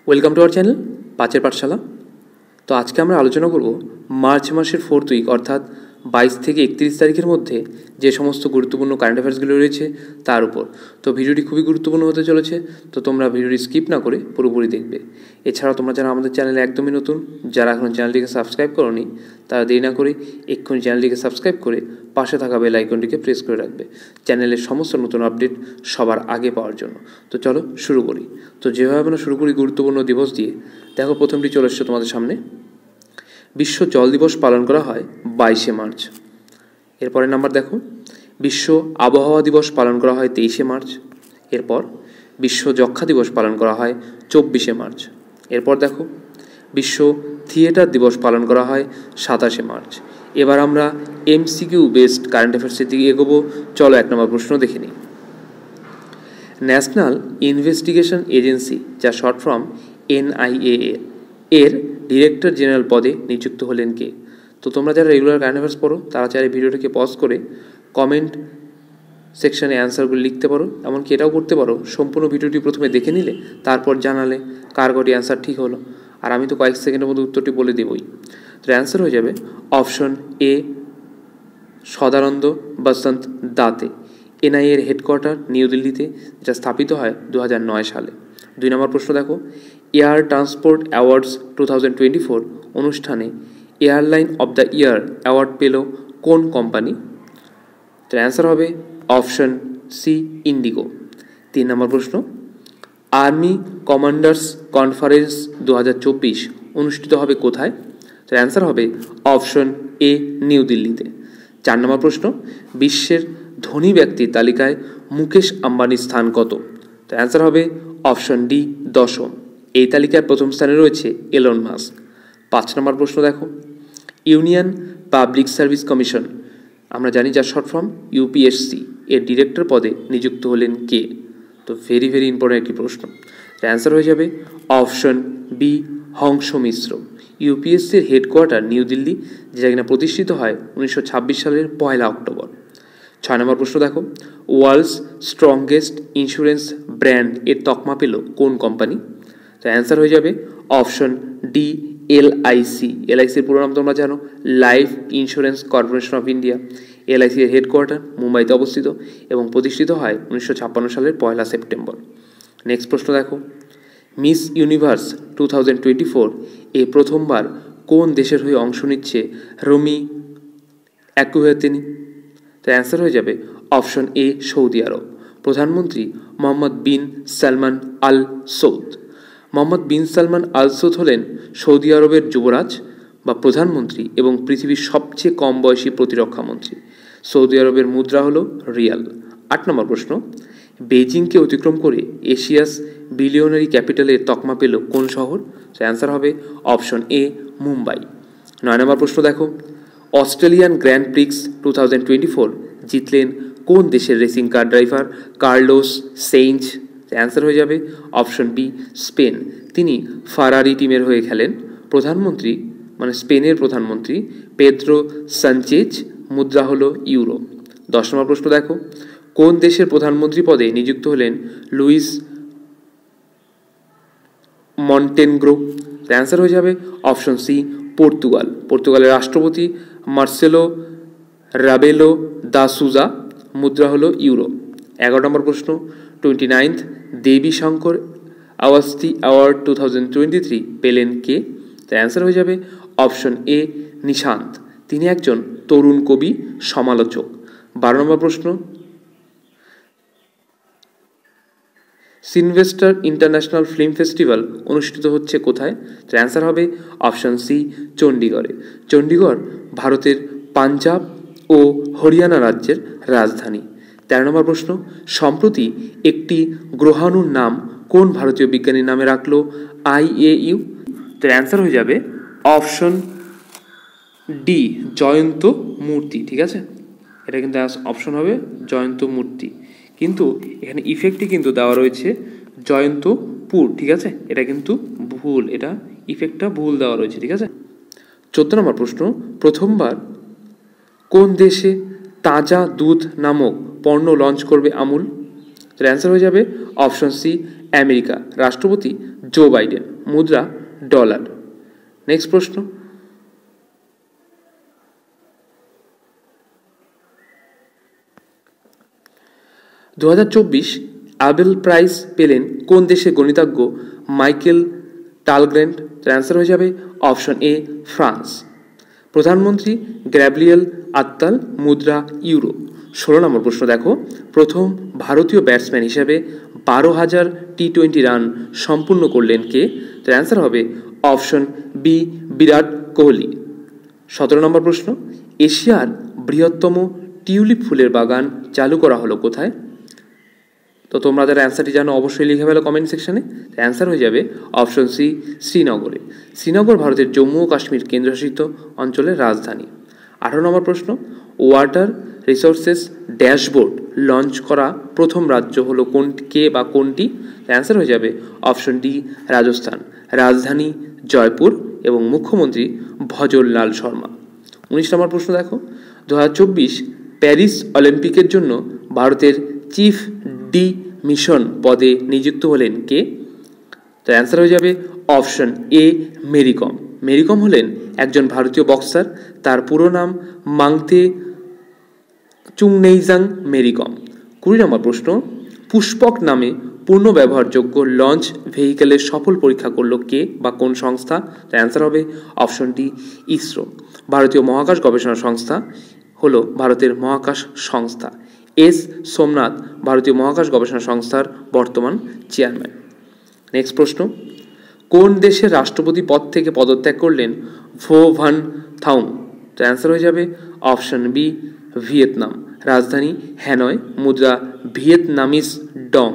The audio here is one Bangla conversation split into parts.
ওয়েলকাম টু আওয়ার চ্যানেল পাঁচের পাঠশালা। তো আজকে আমরা আলোচনা করব মার্চ মাসের 4th উইক অর্থাৎ 22 থেকে 31 তারিখের মধ্যে যে সমস্ত গুরুত্বপূর্ণ কারেন্ট অ্যাফেয়ার্সগুলো রয়েছে তার উপর। তো ভিডিওটি খুবই গুরুত্বপূর্ণ হতে চলেছে, তো তোমরা ভিডিওটি স্কিপ না করে পুরোপুরি দেখবে। এছাড়াও তোমরা যারা আমাদের চ্যানেলে একদমই নতুন, যারা এখন চ্যানেলটিকে সাবস্ক্রাইব করোনি, তারা দেরি না করে এক্ষুনি চ্যানেলটিকে সাবস্ক্রাইব করে পাশে থাকা বেল আইকনটিকে প্রেস করে রাখবে চ্যানেলের সমস্ত নতুন আপডেট সবার আগে পাওয়ার জন্য। তো চলো শুরু করি। তো যেভাবে আমরা শুরু করি গুরুত্বপূর্ণ দিবস দিয়ে, দেখো প্রথমটি চলে এসছে তোমাদের সামনে। বিশ্ব জল দিবস পালন করা হয় 22শে মার্চ। এরপরের নাম্বার দেখো, বিশ্ব আবহাওয়া দিবস পালন করা হয় 23শে মার্চ। এরপর বিশ্ব যক্ষ্মা দিবস পালন করা হয় 24শে মার্চ। এরপর দেখো, বিশ্ব থিয়েটার দিবস পালন করা হয় 27শে মার্চ। এবার আমরা এমসিকিউ বেসড কারেন্ট অ্যাফেয়ার্সের দিকে এগোবো। চলো 1 নম্বর প্রশ্ন দেখে নিই। ন্যাশনাল ইনভেস্টিগেশন এজেন্সি, যা শর্ট ফর্ম NIA, এর ডিরেক্টর জেনারেল পদে নিযুক্ত হলেন কে? তো তোমরা যারা রেগুলার কারেন্ট অ্যাফেয়ার্স পড়ো তারা চাইলে ভিডিওটাকে পজ করে কমেন্ট সেকশনে অ্যান্সারগুলো লিখতে পারো। এমনকি এটাও করতে পারো, সম্পূর্ণ ভিডিওটি প্রথমে দেখে নিলে তারপর জানালে কার কটি অ্যান্সার ঠিক হলো, আর আমি তো কয়েক সেকেন্ডের মধ্যে উত্তরটি বলে দেবই। তো অ্যান্সার হয়ে যাবে option A, Sadananda Basanta date. NIA এর হেডকোয়ার্টার নিউ দিল্লিতে, যা স্থাপিত হয় 2009 সালে। 2 নম্বর প্রশ্ন দেখো, এয়ার ট্রান্সপোর্ট অ্যাওয়ার্ডস 2024 অনুষ্ঠানে airline of the year award পেল কোন কোম্পানি? তো অ্যান্সার হবে অপশন সি, ইন্ডিগো। 3 নম্বর প্রশ্ন, আর্মি কমান্ডার্স কনফারেন্স 2024 অনুষ্ঠিত হবে কোথায়? তো অ্যান্সার হবে অপশন এ, নিউ দিল্লিতে। 4 নম্বর প্রশ্ন, বিশ্বের ধনী ব্যক্তির তালিকায় মুকেশ আম্বানির স্থান কত? তো অ্যান্সার হবে অপশন ডি, 10ম। এই তালিকার প্রথম স্থানে রয়েছে এলন মাস্ক। 5 নম্বর প্রশ্ন দেখো, ইউনিয়ন পাবলিক সার্ভিস কমিশন, আমরা জানি যার শর্ট ফর্ম UPSC, এর ডিরেক্টর পদে নিযুক্ত হলেন কে? তো ভেরি ইম্পর্টেন্ট একটি প্রশ্ন। অ্যান্সার হয়ে যাবে অপশন বি, হংস মিশ্র। UPSC-র হেডকোয়ার্টার নিউ দিল্লি, যেটা কিনা প্রতিষ্ঠিত হয় 1926 সালের 1 অক্টোবর। 6 নম্বর প্রশ্ন দেখো, ওয়ার্ল্ডস স্ট্রংগেস্ট ইন্স্যুরেন্স ব্র্যান্ড এর তকমা পেল কোন কোম্পানি? তো অ্যান্সার হয়ে যাবে অপশন ডি, LIC। LIC-র পুরো নাম তোমরা জানো, life insurance corporation of India. LIC এর হেডকোয়ার্টার মুম্বাইতে অবস্থিত এবং প্রতিষ্ঠিত হয় 1956 সালের 1 সেপ্টেম্বর। নেক্সট প্রশ্ন দেখো, মিস ইউনিভার্স 2024 এ প্রথমবার কোন দেশের হয়ে অংশ নিচ্ছে রুমি অ্যাকুয়াতেনি? তো অ্যান্সার হয়ে যাবে অপশন এ, সৌদি আরব। প্রধানমন্ত্রী মোহাম্মদ বিন সালমান আল সৌদ। মোহাম্মদ বিন সালমান আল সৌদ হলেন সৌদি আরবের যুবরাজ বা প্রধানমন্ত্রী এবং পৃথিবীর সবচেয়ে কম বয়সী প্রতিরক্ষা মন্ত্রী। সৌদি আরবের মুদ্রা হলো রিয়াল। 8 নম্বর প্রশ্ন, বেজিংকে অতিক্রম করে এশিয়াস বিলিয়নারি ক্যাপিটালের তকমা পেল কোন শহর? তো অ্যান্সার হবে অপশন এ, মুম্বাই। 9 নম্বর প্রশ্ন দেখো, অস্ট্রেলিয়ান গ্র্যান্ড প্রিক্স 2024 জিতলেন কোন দেশের racing car driver Carlos Sainz? Answer হয়ে যাবে অপশন বি, স্পেন। তিনি ফারারি টিমের হয়ে খেলেন। প্রধানমন্ত্রী মানে স্পেনের প্রধানমন্ত্রী পেদ্রো সানচেজ, মুদ্রা হলো ইউরো। 10 নম্বর প্রশ্ন দেখো, কোন দেশের প্রধানমন্ত্রী পদে নিযুক্ত হলেন লুইস মন্টেনগ্রো? অ্যান্সার হয়ে যাবে অপশন সি, পর্তুগাল। পর্তুগালের রাষ্ট্রপতি মার্সেলো রাবেলো দা সুজা, মুদ্রা হলো ইউরো। 11 নম্বর প্রশ্ন, 29th দেবী শঙ্কর আওয়াস্তি অ্যাওয়ার্ড 2023 পেলেন কে? তো অ্যান্সার হয়ে যাবে অপশন এ, নিশান্ত। তিনি একজন তরুণ কবি সমালোচক। 12 নম্বর প্রশ্ন, সিলভেস্টার ইন্টারন্যাশনাল ফিল্ম ফেস্টিভ্যাল অনুষ্ঠিত হচ্ছে কোথায়? তো অ্যান্সার হবে অপশন সি, চণ্ডীগড়ে। চণ্ডীগড় ভারতের পাঞ্জাব ও হরিয়ানা রাজ্যের রাজধানী। 13 নম্বর প্রশ্ন, সম্প্রতি একটি গ্রহাণুর নাম কোন ভারতীয় বিজ্ঞানীর নামে রাখলো IAU? তো অ্যান্সার হয়ে যাবে অপশন ডি, জয়ন্ত মূর্তি। ঠিক আছে, এটা কিন্তু অপশন হবে জয়ন্ত মূর্তি, কিন্তু এখানে ইফেক্টটি কিন্তু দেওয়া রয়েছে জয়ন্তপুর। ঠিক আছে, এটা কিন্তু ভুল, এটা ইফেক্টটা ভুল দেওয়া রয়েছে। ঠিক আছে। 14 নম্বর প্রশ্ন, প্রথমবার কোন দেশে তাজা দুধ নামক পণ্য লঞ্চ করবে আমুল? তো অ্যান্সার হয়ে যাবে অপশন সি, আমেরিকা, রাষ্ট্রপতি জো বাইডেন, মুদ্রা ডলার। নেক্সট প্রশ্ন, দু আবেল প্রাইজ পেলেন কোন দেশের গণিতজ্ঞ মাইকেল টালগ্রেন্ট? অ্যান্সার হয়ে যাবে অপশন এ ফ্রান্স। প্রধানমন্ত্রী গ্যাব্রিয়েল আত্তাল, মুদ্রা ইউরো। 16 নম্বর প্রশ্ন দেখো, প্রথম ভারতীয় ব্যাটসম্যান হিসেবে 12,000 টি20 রান সম্পূর্ণ করলেন কে? তো অ্যান্সার হবে অপশন বি বিরাট কোহলি। 17 নম্বর প্রশ্ন, এশিয়ার বৃহত্তম টিউলিপ ফুলের বাগান চালু করা হলো কোথায়? তো তোমরা যারা অ্যান্সারটি জানো অবশ্যই লিখে ফেলো কমেন্ট সেকশনে। অ্যান্সার হয়ে যাবে অপশন সি শ্রীনগরে। শ্রীনগর ভারতের জম্মু ও কাশ্মীর কেন্দ্রশাসিত অঞ্চলের রাজধানী। 18 নম্বর প্রশ্ন, ওয়াটার রিসোর্সেস ড্যাশবোর্ড লঞ্চ করা প্রথম রাজ্য হলো কে বা কোনটি? অ্যান্সার হয়ে যাবে অপশন ডি রাজস্থান। রাজধানী জয়পুর এবং মুখ্যমন্ত্রী ভজনলাল শর্মা। 19 নম্বর প্রশ্ন দেখো, 2024 প্যারিস অলিম্পিকের জন্য ভারতের চিফ ডি মিশন পদে নিযুক্ত হলেন কে? তো অ্যান্সার হয়ে যাবে অপশন এ মেরিকম। মেরিকম হলেন একজন ভারতীয় বক্সার, তার পুরো নাম মাংতে চুংনেইজাং মেরিকম। 20 নম্বর প্রশ্ন, পুষ্পক নামে পূর্ণ ব্যবহারযোগ্য লঞ্চ ভেহিকেলের সফল পরীক্ষা করলো কে বা কোন সংস্থা? তো অ্যান্সার হবে অপশন ডি ইসরো। ভারতীয় মহাকাশ গবেষণা সংস্থা হলো ভারতের মহাকাশ সংস্থা। এস সোমনাথ ভারতীয় মহাকাশ গবেষণা সংস্থার বর্তমান চেয়ারম্যান। নেক্সট প্রশ্ন, কোন দেশের রাষ্ট্রপতি পদ থেকে পদত্যাগ করলেন ভো ভান থাউং? তো অ্যান্সার হয়ে যাবে অপশন বি ভিয়েতনাম। রাজধানী হ্যানয়, মুদ্রা ভিয়েতনামিজ ডং।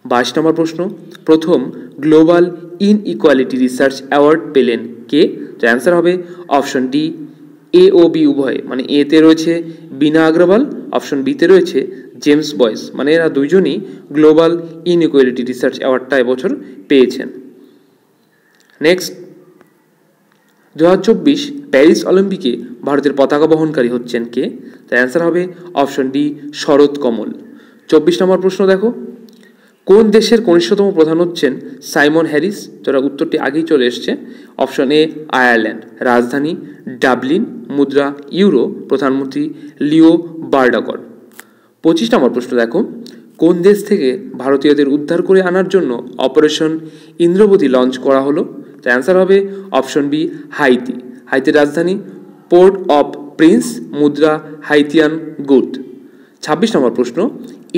22 নম্বর প্রশ্ন, প্রথম গ্লোবাল ইনইকুয়ালিটি রিসার্চ অ্যাওয়ার্ড পেলেন কে? তো অ্যান্সার হবে অপশন ডি এ ও বি উভয়, মানে এতে রয়েছে বিনা আগ্রওয়াল, অপশন বিতে রয়েছে জেমস বয়েস, মানে এরা দুইজনই গ্লোবাল ইনইকুয়ালিটি রিসার্চ অ্যাওয়ার্ডটা এবছর পেয়েছেন। নেক্সট, 2024 প্যারিস অলিম্পিকে ভারতের পতাকা বহনকারী হচ্ছেন কে? তো অ্যান্সার হবে অপশন ডি শরৎ কমল। 24 নম্বর প্রশ্ন দেখো, কোন দেশের কনিষ্ঠতম প্রধান হচ্ছেন সাইমন হ্যারিস? যারা উত্তরটি আগেই চলে এসছে, অপশন এ আয়ারল্যান্ড। রাজধানী ডাবলিন, মুদ্রা ইউরো, প্রধানমন্ত্রী লিও বার্ডাকর। 25 নম্বর প্রশ্ন দেখো, কোন দেশ থেকে ভারতীয়দের উদ্ধার করে আনার জন্য অপারেশন ইন্দ্রবতী লঞ্চ করা হলো? তো অ্যান্সার হবে অপশন বি হাইতি। হাইতির রাজধানী পোর্ট অফ প্রিন্স, মুদ্রা হাইতিয়ান গুড। 26 নম্বর প্রশ্ন,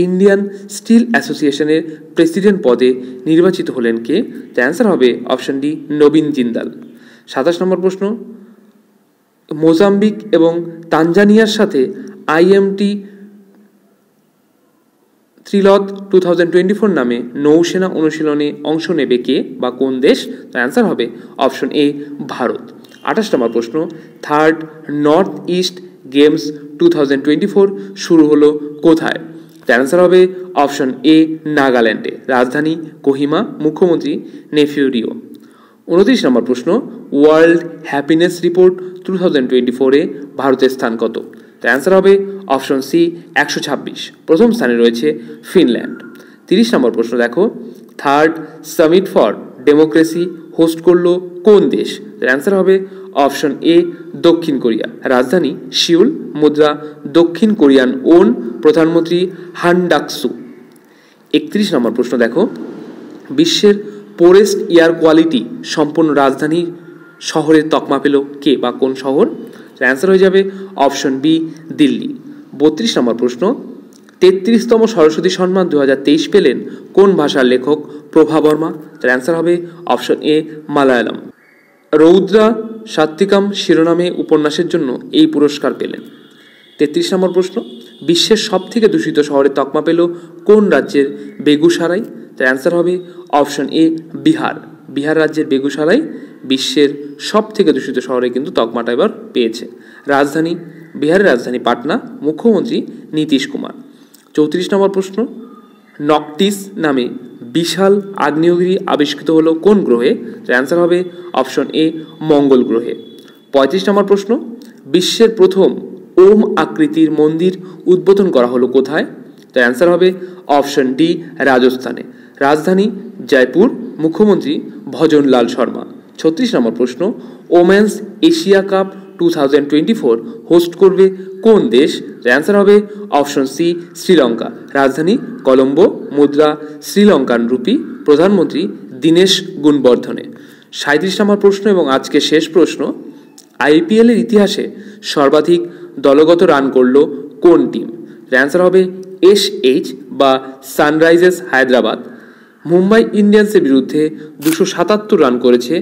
ইন্ডিয়ান স্টিল অ্যাসোসিয়েশনের প্রেসিডেন্ট পদে নির্বাচিত হলেন কে? তো অ্যান্সার হবে অপশন ডি নবীন জিন্দাল। 27 নম্বর প্রশ্ন, মোজাম্বিক এবং তানজানিয়ার সাথে IMT ত্রিলথ 2024 নামে নৌসেনা অনুশীলনে অংশ নেবে কে বা কোন দেশ? তো অ্যান্সার হবে অপশন এ ভারত। 28 নম্বর প্রশ্ন, থার্ড নর্থ ইস্ট গেমস 2024 শুরু হলো কোথায়? তো অ্যান্সার হবে অপশন এ নাগাল্যান্ডে। রাজধানী কোহিমা, মুখ্যমন্ত্রী নেফিউ রিও। 29 নম্বর প্রশ্ন, ওয়ার্ল্ড হ্যাপিনেস রিপোর্ট 2024-এ ভারতের স্থান কত? তো অ্যান্সার হবে অপশন সি 126। প্রথম স্থানে রয়েছে ফিনল্যান্ড। 30 নম্বর প্রশ্ন দেখো, third summit for democracy host করলো কোন দেশ? তো অ্যান্সার হবে অপশন এ দক্ষিণ কোরিয়া। রাজধানী সিউল, মুদ্রা দক্ষিণ কোরিয়ান ওন, প্রধানমন্ত্রী হান ডাকসু। 31 নম্বর প্রশ্ন দেখো, বিশ্বের পোরেস্ট এয়ার কোয়ালিটি সম্পন্ন রাজধানী শহরের তকমা পেল কে বা কোন শহর? অ্যান্সার হয়ে যাবে অপশন বি দিল্লি। 32 নম্বর প্রশ্ন, 33তম সরস্বতী সম্মান 2023 পেলেন কোন ভাষার লেখক প্রভা বর্মা? তার অ্যান্সার হবে অপশন এ মালায়ালাম। রৌদ্রা সাত্বিকাম শিরোনামে উপন্যাসের জন্য এই পুরস্কার পেলেন। 33 নম্বর প্রশ্ন, বিশ্বের সবথেকে দূষিত শহরের তকমা পেল কোন রাজ্যের বেগুসারাই? তার অ্যান্সার হবে অপশন এ বিহার। বিহার রাজ্যের বেগুসারাই বিশ্বের সবথেকে দূষিত শহরে কিন্তু তকমাটা এবার পেয়েছে। রাজধানী বিহারের রাজধানী পাটনা, মুখ্যমন্ত্রী নীতিশ কুমার। 34 নম্বর প্রশ্ন, নকটিস নামে বিশাল আগ্নেয়গিরি আবিষ্কৃত হলো কোন গ্রহে? তার অ্যান্সার হবে অপশন এ মঙ্গল গ্রহে। 35 নম্বর প্রশ্ন, বিশ্বের প্রথম ওম আকৃতির মন্দির উদ্বোধন করা হলো কোথায়? তার অ্যান্সার হবে অপশন ডি রাজস্থানে। রাজধানী জয়পুর, মুখ্যমন্ত্রী ভজনলাল শর্মা। 36 নম্বর প্রশ্ন, ওমেন্স এশিয়া কাপ 2024 হোস্ট করবে কোন দেশ? অ্যান্সার হবে অপশন সি শ্রীলঙ্কা। রাজধানী কলম্বো, মুদ্রা শ্রীলঙ্কান রুপি, প্রধানমন্ত্রী দীনেশ গুণবর্ধনে। 37 নম্বর প্রশ্ন এবং আজকে শেষ প্রশ্ন, আইপিএলের ইতিহাসে সর্বাধিক দলগত রান করল কোন টিম? অ্যান্সার হবে SH বা সানরাইজার্স হায়দ্রাবাদ। মুম্বাই ইন্ডিয়ান্সের বিরুদ্ধে 277 রান করেছে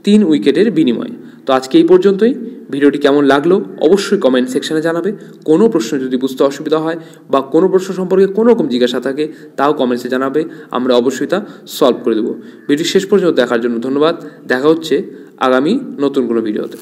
3 উইকেটের বিনিময়ে। তো আজকে এই পর্যন্তই। ভিডিওটি কেমন লাগলো অবশ্যই কমেন্ট সেকশনে জানাবে। কোনো প্রশ্ন যদি বুঝতে অসুবিধা হয় বা কোনো প্রশ্ন সম্পর্কে কোনো রকম জিজ্ঞাসা থাকে তাও কমেন্টসে জানাবে, আমরা অবশ্যই তা সলভ করে দেবো। ভিডিও শেষ পর্যন্ত দেখার জন্য ধন্যবাদ। দেখা হচ্ছে আগামী নতুন কোনো ভিডিওতে।